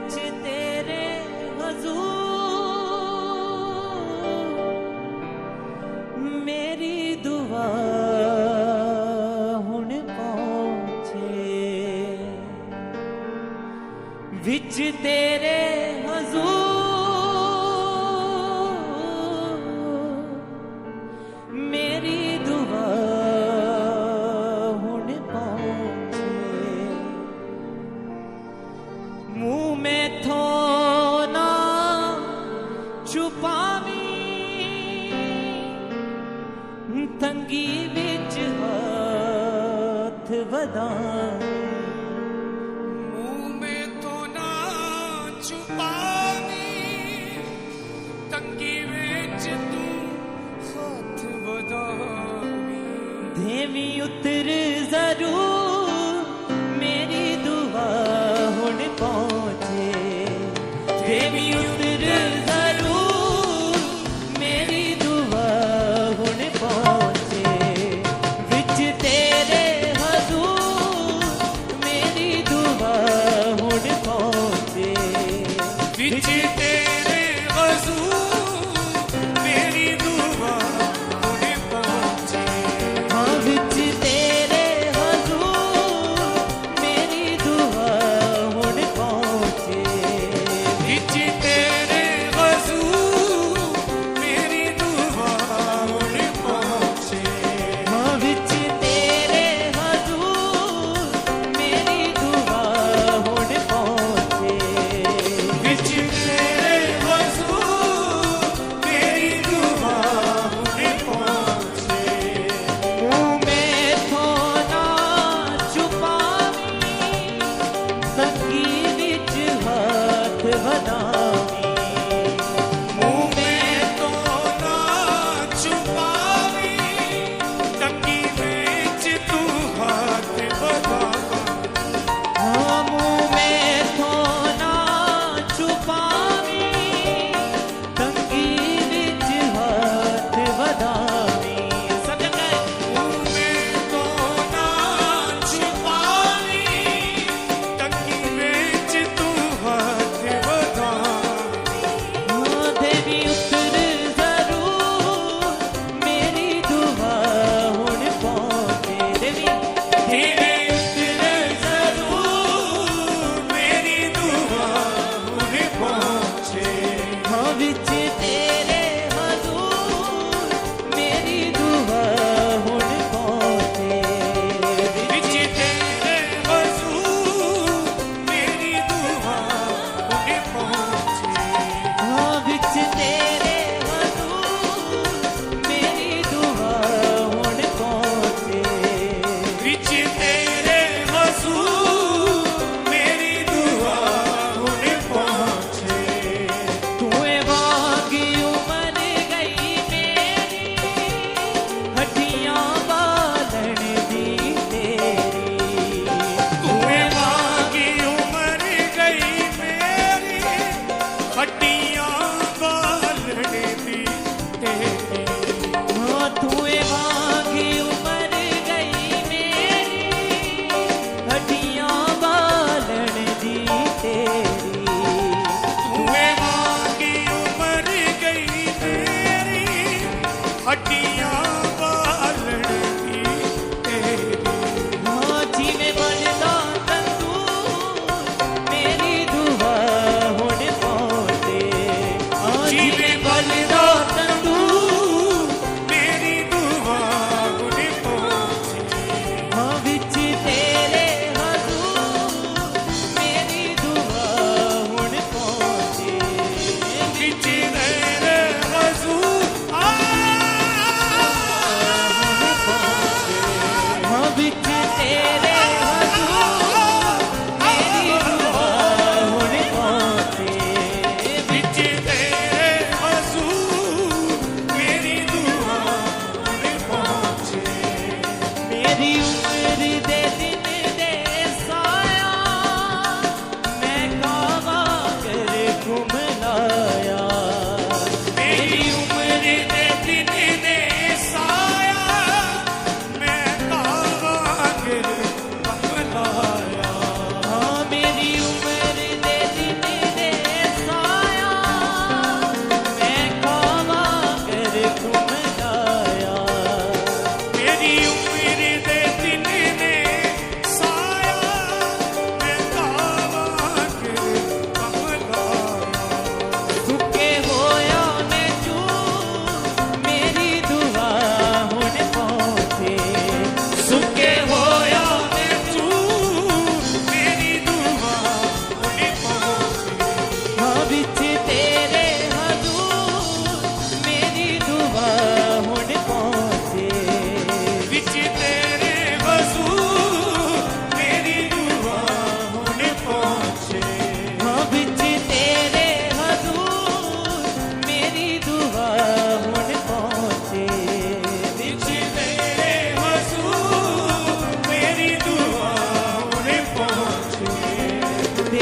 विच तेरे हजूर मेरी दुआ हुण पहुंचे विच तेरे हजूर मेरी दुआ हुण पहुंचे मुंह में थो ना छुपावी तंगी विच हाथ वदा मुंह में तो ना छुपावी तंगी विच तू हाथ वधावी देवी उतर जरूर मेरी दुआ हुण पहुंचे देवी उतर जरूर मेरी दुआ हुण पहुंचे विच तेरे हजूर मेरी दुआ हुण पहुंचे विच तेरे हजूर मेरी दुआ हुण पहुंचे हाँ विच तेरे हजूर मेरी दुआ हुण पहुंचे विच तेरे हजूर मेरी दुआ हुण पहुंचे हाँ विच तेरे हजूर मेरी दुआ हुण पहुंचे विच तेरे हजूर मेरी दुआ हुण पहुंचे मुंह में थो ना छुपावी तंगी विच हाथ वधावी मुंह में तो ना छुपावी तंगी विच तू हाथ बढ़ावा हाँ मुंह में थो ना छुपावी तंगी विच हाथ वधावी सब जगह मुंह में तो ना छुपावी तंगी विच तू हाथ बढ़ावी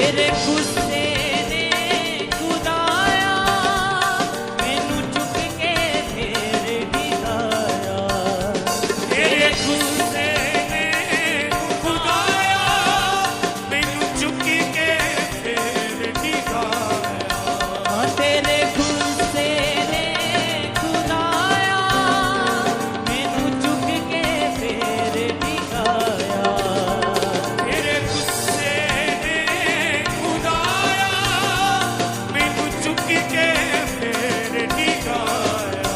तेरे गुस्से ने खुदाया मैनू चुक के फिर डिगाया तेरे गुस्से ने खुदाया मैनू चुक के फिर डिगाया हाँ तेरे गुस्से ने खुदाया मैनू चुक के फिर डिगाया तेरे गुस्से ने खुदाया मैनू चुक के फिर डिगाया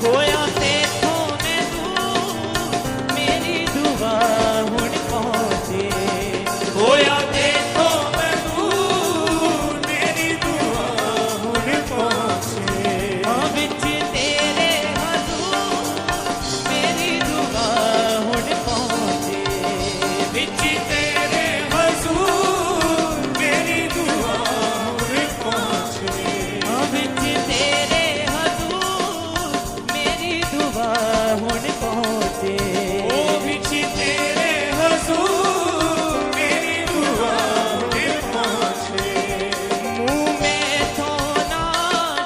होया तेथों मैनू मेरी दुआ हुण पहुंचे होया देखो मैनू मेरी दुआ हुण पहुंचे हाँ विच तेरे हजूर मेरी दुआ हुण पहुंचे विच तेरे हजूर मेरी दुआ हुण पहुंचे हाँ विच तेरे हजूर मेरी दुआ हुण पहुंचे ओ विच तेरे हजूर मेरी दुआ हुण पहुंचे मुँह में थोना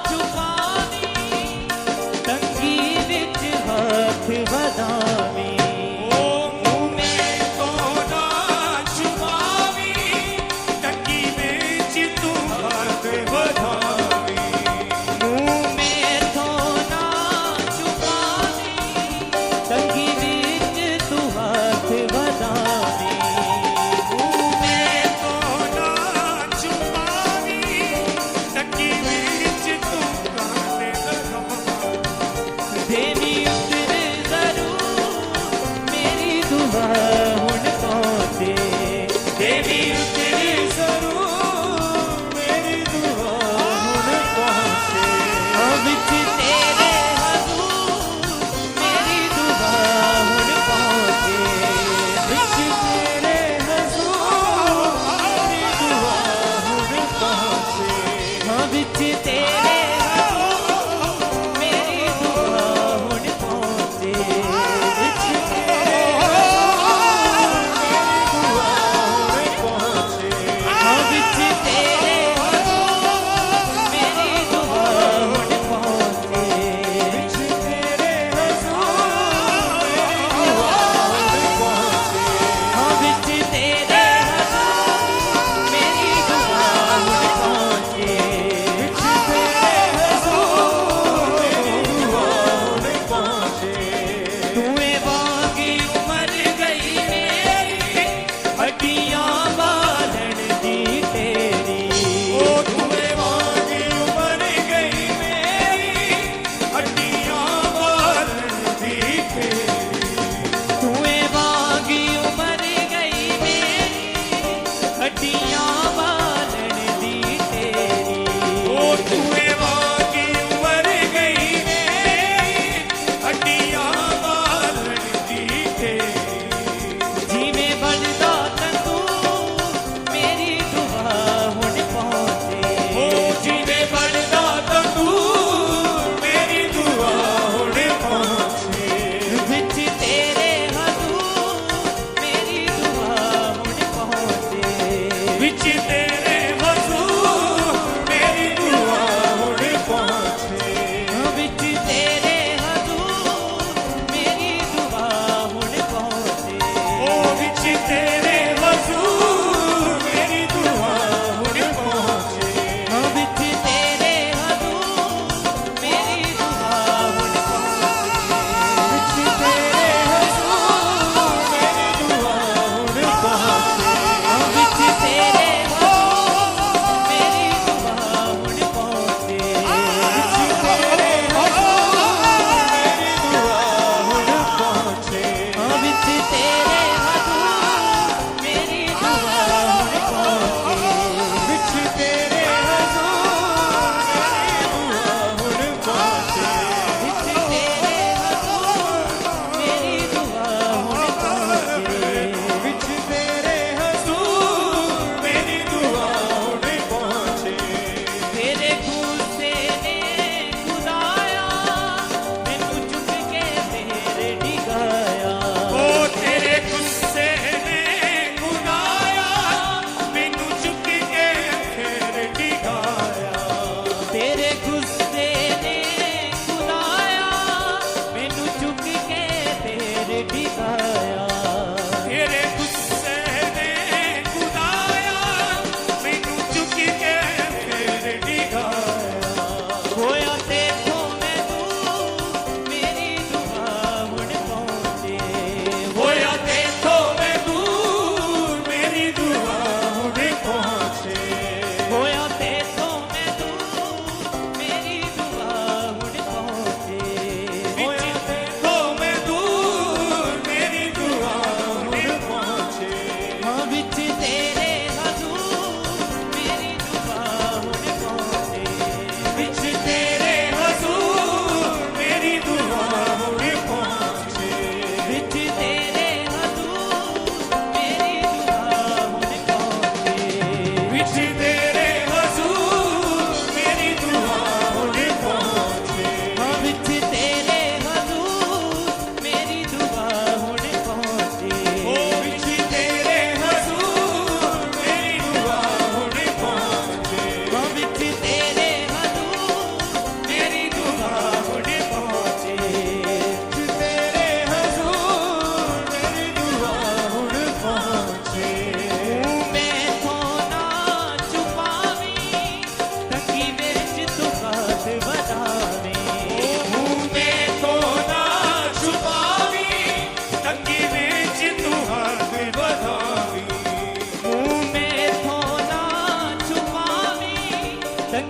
छुपावी तंगी विच हाथ वधावी ओ मुँह में तो ना छुपावी टकी विच तू हाथ बढ़ावी मुँह में थोना छुपावी तंगी विच तू हाथ वधावी मुँह में तो ना छुपावी टकी विच तू हाथ बढ़ावी देवी उतर जरूर मेरी दुआ हुण पहुंचे देवी तेरी जरूर मेरी दुआ हुण पहुंचे हाँ विच तेरे हजूर मेरी दुआ हुण पहुंचे विच तेरे हजूर मेरी दुआ हुण पहुंचे हाँ विच तेरे हजूर मेरी दुआ हुण पहुंचे विच तेरे हजूर मेरी दुआ हुण पहुंचे हाँ विच तेरे हजूर मेरी दुआ हुण पहुंचे विच तेरे हजूर मेरी दुआ हुण पहुंचे हाँ विच तेरे हजूर मेरी दुआ हुण पहुंचे विच तेरे हजूर मेरी दुआ हुण पहुंचे तूए बागी उमर गई मेरी हड्डियां बालन दी तेरी ओ तुम्हें वागी उमर गई मेरी हड्डियां बालन दी तेरी तूए बागी उमर गई मेरी हड्डियां बालन दी तेरी ओ तुम्हें वागी उमर गई मेरी हड्डियां बालन दी तेरी जिवें बढ़दा तंदूर मेरी दुआ हुण पहुंचे ओ जिवें बढ़दा तंदूर मेरी दुआ हुण पहुंचे विच तेरे हजूर मेरी दुआ हुण पहुंचे विच तेरे हजूर मेरी दुआ हुण पहुंचे विच तेरे हजूर मेरी दुआ हुण पहुंचे ओ विच तेरे हजूर मेरी दुआ हुण पहुंचे विच तेरे हजूर मेरी दुआ हुण पहुंचे विच तेरे हजूर मेरी दुआ हुण पहुंचे विच तेरे हजूर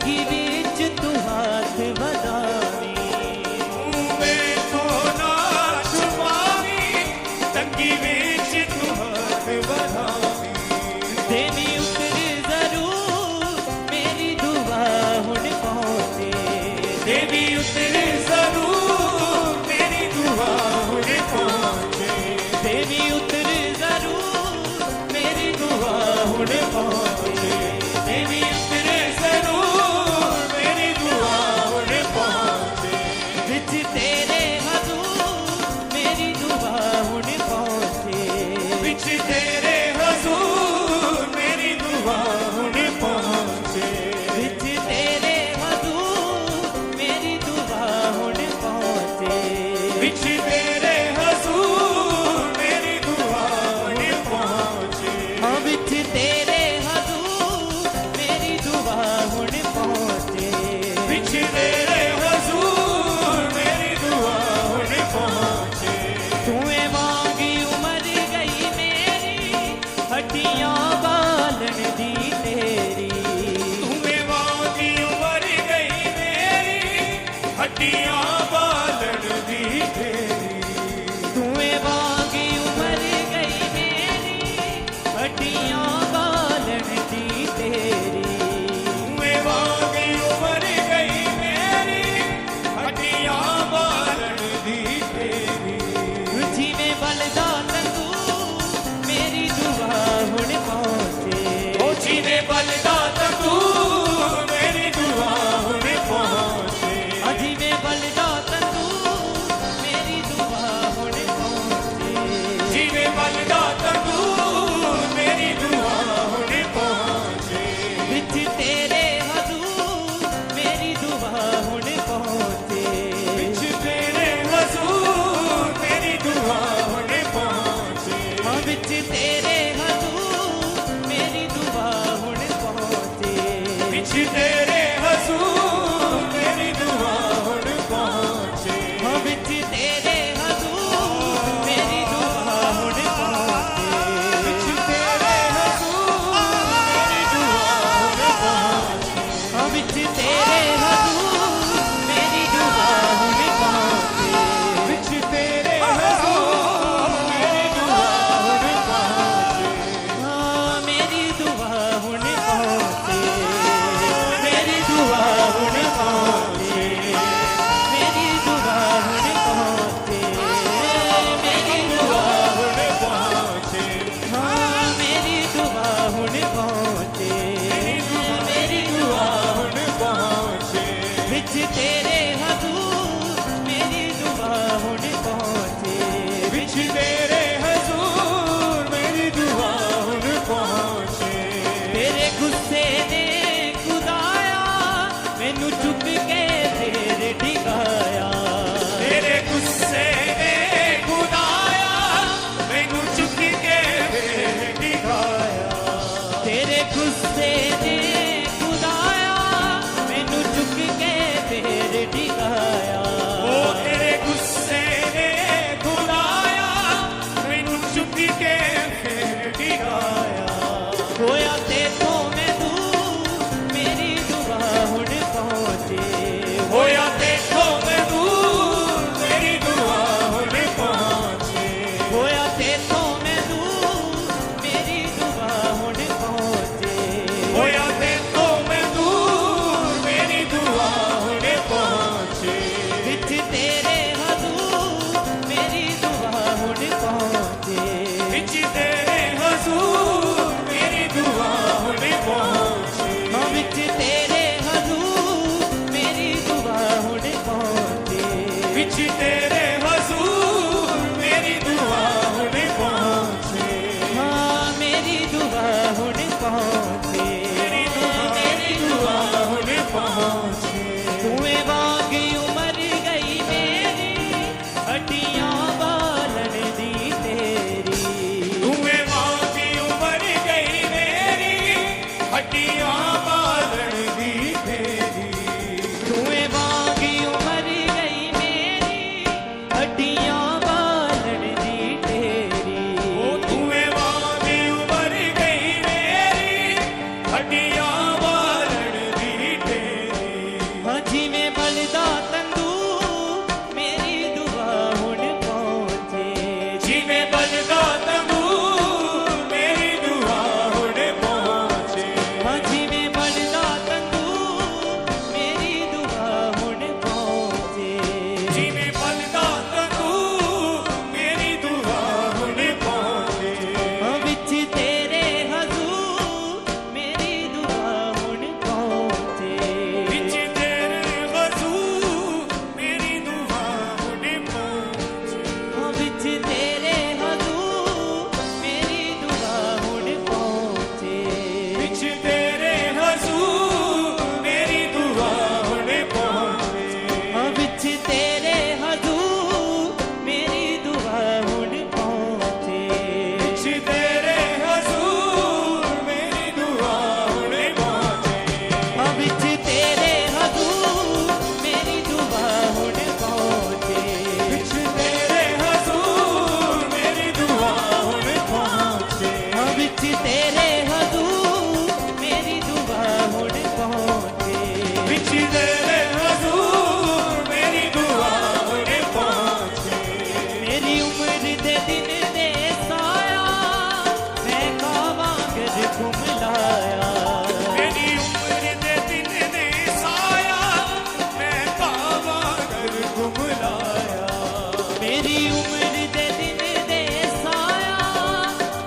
तंगी विच तू हाथ वधावी मैथों ना छुपावी तंगी विच तू हाथ वधावी देवी उतर जरूर मेरी दुआ हुण पहुंचे देवी उतरे जरूर मेरी दुआ हुण पहुंचे देवी उतर जरूर मेरी दुआ हुण पहुंचे देवी उतरे जरूर मेरी दुआ हुण पहुंचे विच तेरे हजूर मेरी दुआ हुण पहुंचे विच तेरे हजूर मेरी दुआ हुण पहुंचे विच तेरे हजूर मेरी दुआ हुण पहुंचे विच तेरे हजूर मेरी दुआ हुण पहुंचे हाँ विच तेरे हजूर मेरी दुआ हुण पहुंचे विच तेरे हजूर मेरी दुआ हुण पहुंचे तूए मांगी उमर गई मेरी हड्डियां बालन दी तेरी तुम्हें वादी उमर गई मेरी हड्डियां बालन दी तेरी तूए मांगी उमर गई मेरी हड्डियां बालन दी तेरी तुम्हें वादी उमर गई मेरी हड्डियां बालन दी तेरी जिवें बलदा तंगू मेरी दुआ हुण पहुंचे ओ जीने बलदा तू मेरी दुआ हुण पहुंचे जिवें बलदा तंगू मेरी दुआ हुण पहुंचे जीने बलदा तू मेरी दुआ हुण पहुंचे विच तेरे हजूर मेरी दुआ हुण पहुंचे विच तेरे हजूर मेरी दुआ हुण पहुंचे हाँ विच तेरे हजूर मेरी दुआ हुण पहुंचे विच तेरे हजूर मेरी दुआ हुण पहुंचे हाँ विच तेरे हजूर मेरी दुआ हुण पहुंचे विच तेरे हजूर मेरी दुआ हुण पहुंचे हाँ विच तेरे हजूर मेरी दुआ हुण पहुंचे विच तेरे हजूर मेरी दुआ हुण पहुंचे हाँ मेरी दुआ हुण पहुंचे मेरी दुआ हुण पहुंचे मेरी दुआ हुण पहुंचे मेरी दुआ हुण पहुंचे हाँ मेरी दुआ हुण पहुंचे मेरी दुआ हुण पहुंचे विच तेरे हजूर मेरी दुआ हुण पहुंचे विच तेरे हजूर मेरी दुआ हुण पहुंचे तेरे गुस्से ने खुदाया मैनू चुक के फेर डिगाया तेरे गुस्से ने खुदाया मैनू चुक के फेर दिखाया तेरे गुस्से ने खुदाया मैनू चुक के फेर डिगाया ओ तेरे गुस्से ने खुदाया मैनू चुक के फेर दिखाया होया तेथों मैं दूर मेरी दुआ हुण पहुंचे होया देखो मैं दूर मेरी दुआ हुण पहुंचे होया तेथों मैं दूर मेरी दुआ हुण पहुंचे होया देखो मैं दूर मेरी दुआ हुण पहुंचे विच तेरे हजूर मेरी दुआ हुण पहुंचे विच तेरे हजूर मेरी दुआ हुण पहुंचे हाँ विच तेरे हजूर मेरी दुआ हुण पहुंचे विच तेरे हजूर मेरी दुआ हुण पहुंचे हाँ मेरी दुआ हुण पहुंचे मेरी दुआ हुण पहुंचे तूए वांगी उमर गई मेरी हड्डियां बालन दी तेरी तुम्हें वादी उमर गई मेरी हड्डियां बालन दी तेरी तूए वांगी उमर गई मेरी हड्डियां बालन दी तेरी ओ तुम्हें वादी उमर गई मेरी हड्डियां बालन दी तेरी विच तेरे हजूर मेरी दुआ हुण पहुंचे विच तेरे हजूर मेरी दुआ हुण पहुंचे विच तेरे हजूर मेरी दुआ हुण पहुंचे विच तेरे हजूर मेरी दुआ हुण पहुंचे विच तेरे हजूर मेरी दुआ हुण पहुंचे विच तेरे हजूर मेरी दुआ हुण पहुंचे विच तेरे हजूर मेरी दुआ हुण पहुंचे मेरी उम्र दे दिन दे साया मैं कावांगर घुम लाया मेरी उम्र दे दिन ने साया मैं कावांगर घुम लाया मेरी उम्र दे दिन दे साया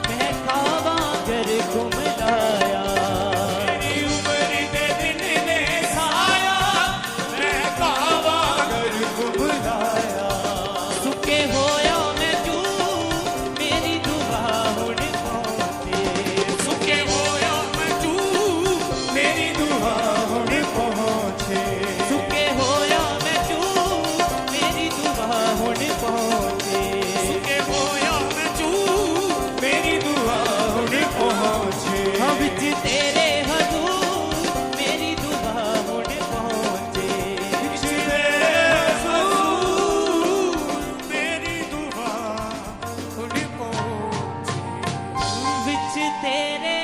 मैं कावांगर घुम लाया मेरी उम्र दे दिन ने साया मैं कावांगर घुम लाया सुके होया मैं जू मेरी दुआ हुण पहुंचे सुखे होया मैं तू मेरी दुआ हुण पहुंचे सुके होया मैं जू मेरी दुआ हुण पहुंचे सुखे होया मैं तू मेरी दुआ हुण पहुंचे विच तेरे हजूर मेरी दुआ हुण पहुंचे विच तेरे हजूर मेरी दुआ हुण पहुंचे विच तेरे